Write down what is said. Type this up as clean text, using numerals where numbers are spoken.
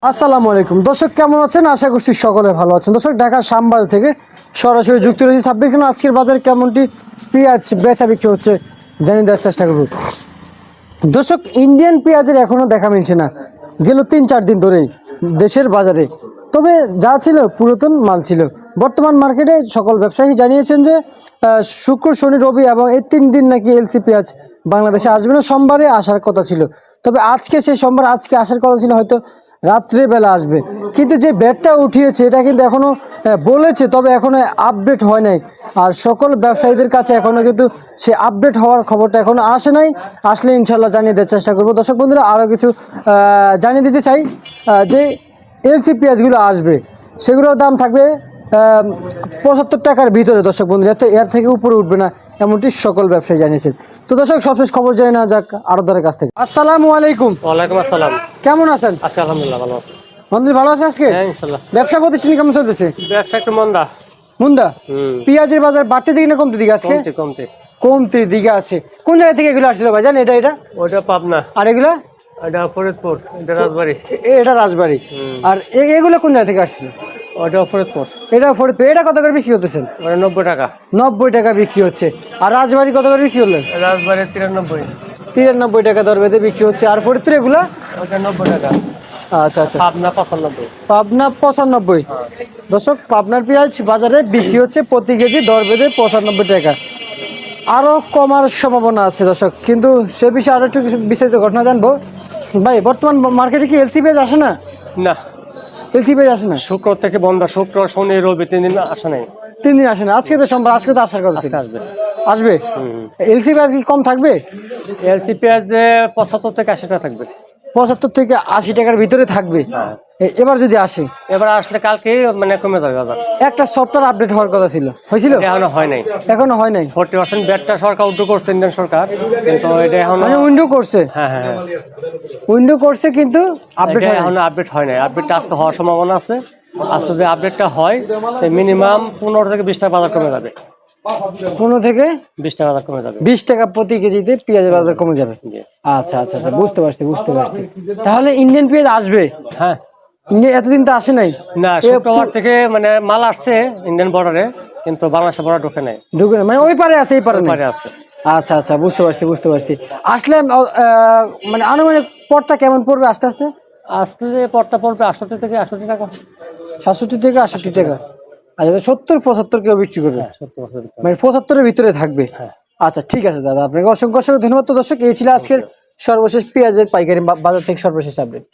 আসসালামু আলাইকুম দর্শক, কেমন আছেন? আশা করছি সকলে ভালো আছেন। দর্শক, ঢাকা শ্যামবাজার থেকে সরাসরি যুক্ত রয়েছে সাব্বির খান। আজকের বাজারে কেমনটি পেঁয়াজ বেচা বিক্রি হচ্ছে জানিয়ে দেওয়ার চেষ্টা করব। দর্শক, ইন্ডিয়ান পেঁয়াজের এখনও দেখা মিলছে না, গেল ৩-৪ দিন ধরেই দেশের বাজারে। তবে যা ছিল পুরাতন মাল ছিল। বর্তমান মার্কেটে সকল ব্যবসায়ী জানিয়েছেন যে শুক্র, শনি, রবি এবং এই 3 দিন নাকি এলসি পেঁয়াজ বাংলাদেশে আসবে না, সোমবারে আসার কথা ছিল। তবে আজকে সেই সোমবার আজকে আসার কথা ছিল, হয়তো রাত্রেবেলা আসবে। কিন্তু যে ব্যাটটা উঠিয়েছে এটা কিন্তু এখনও বলেছে, তবে এখনও আপডেট হয় নাই। আর সকল ব্যবসায়ীদের কাছে এখনও কিন্তু সে আপডেট হওয়ার খবরটা এখনও আসে নাই। আসলে ইনশাল্লাহ জানিয়ে দেওয়ার চেষ্টা করবো। দর্শক বন্ধুরা, আরও কিছু জানিয়ে দিতে চাই যে এলসি পেঁয়াজগুলো আসবে, সেগুলোর দাম থাকবে 75 টাকার ভিতরে। দর্শক বন্ধুরা, এর থেকে উপরে উঠবে না, এমনটি সকল ব্যবসায়ী জানিয়েছেন। তো দর্শক, সবশেষ খবর জেনে না যাক আরদারের কাছ থেকে। আসসালামু আলাইকুম। ওয়ালাইকুম আসসালাম। কেমন আছেন? আছি আলহামদুলিল্লাহ, ভালো আছি। বন্ধু ভালো আছে আজকে? হ্যাঁ ইনশাআল্লাহ। ব্যবসা প্রতিষ্ঠান কেমন চলতেছে? ব্যবসা একটু মন্দা। মুন্দা? পেঁয়াজের বাজার বাড়তে দিকে না কমতে দিকে আজকে? কমতে কমতে কমতির দিকে আছে। কোন জায়গা থেকে এগুলো আসছিল ভাইজান? এটা ওটা পাবনা, আর এগুলা? এটা ফরিদপুর, এটা রাজবাড়ী। এটা রাজবাড়ী। আর এগুলো কোন জায়গা থেকে আসছিল? ওটা ফরিদপুর। এটা ফরিদপুর। এটা কত করে বিক্রি হতেছেন? ওটা 90 টাকা। 90 টাকা বিক্রি হচ্ছে। আর রাজবাড়ী কত করে বিক্রি হলো? রাজবাড়ী 93। 93 টাকা দর বেঁধে বিক্রি হচ্ছে। আর ফরিদপুর এগুলা? ওটা 90 টাকা। আচ্ছা আচ্ছা। পাবনা 95। পাবনা 95। দর্শক, পাবনার পেঁয়াজ বাজারে বিক্রি হচ্ছে প্রতি কেজি দর বেঁধে 95 টাকা। আরও কমার সম্ভাবনা আছে দর্শক, কিন্তু সে বিষয়ে আরও একটু কিছু বিস্তারিত ঘটনা জানবো। ভাই, বর্তমান মার্কেটে কি এলসি পেঁয়াজ আসে না? না, এলসি পেঁয়াজ আসে না? শুক্র থেকে বন্ধ, শুক্র, শনি, রবি 3 দিন আসা নাই। 3 দিন আসে না। আজকে তো সোমবার, আজকে তো আসার কথা ছিল। আসবে। আসবে। এলসি পেঁয়াজ কি কম থাকবে? এলসি পেঁয়াজ 75 থেকে 80 টাকা থাকবে। 75 থেকে 80 টাকার ভিতরে থাকবে। হ্যাঁ। এবার যদি আসে, এবার আসলে কালকে মানে কমে যাবে বাজার। একটা সফটওয়্যার আপডেট হওয়ার কথা ছিল, হয়েছিল? এখনো হয় নাই। এখনো হয় নাই। 40% ব্যাটটা সরকার উদ্যোগ করছে, ইন্ডিয়ান সরকার, কিন্তু এটা এখন মানে উইন্ডো করছে। হ্যাঁ হ্যাঁ হ্যাঁ, উইন্ডো করছে কিন্তু আপডেট হয় না। এখনো আপডেট হয় নাই। আপডেটটা আজকে হওয়ার সম্ভাবনা আছে। আজকে যদি আপডেটটা হয়, মিনিমাম 15 থেকে 20 টাকা বাজার কমে যাবে। 15 থেকে 20 টাকা বাজার কমে যাবে। 20 টাকা প্রতি কেজিতে পেঁয়াজের বাজার কমে যাবে। জি। আচ্ছা আচ্ছা আচ্ছা, বুঝতে পারছি বুঝতে পারছি। তাহলে ইন্ডিয়ান পেঁয়াজ আসবে? হ্যাঁ। এতদিন তো আসে নাই। না, শুক্রবার থেকে মানে মাল আসছে ইন্ডিয়ান বর্ডারে, কিন্তু বাংলাদেশের বর্ডার ঢোকে নাই। ঢুকে না, মানে ওই পারে আছে এই পারে নাই। পারে আছে। আচ্ছা আচ্ছা, বুঝতে পারছি বুঝতে পারছি। আসলে মানে আনুমানিক পড়তা কেমন পড়বে আস্তে আস্তে? আসলে পড়তা পড়বে 68 থেকে 68 টাকা। 67 থেকে 68 টাকা। আচ্ছা, 70-75 কেউ বিক্রি করবে? 70 মানে 75-এর ভিতরে থাকবে। হ্যাঁ। আচ্ছা, ঠিক আছে দাদা, আপনাকে অসংখ্য অসংখ্য ধন্যবাদ। তো দর্শক, এই ছিল আজকের সর্বশেষ পেঁয়াজের পাইকারি বাজার থেকে সর্বশেষ আপডেট।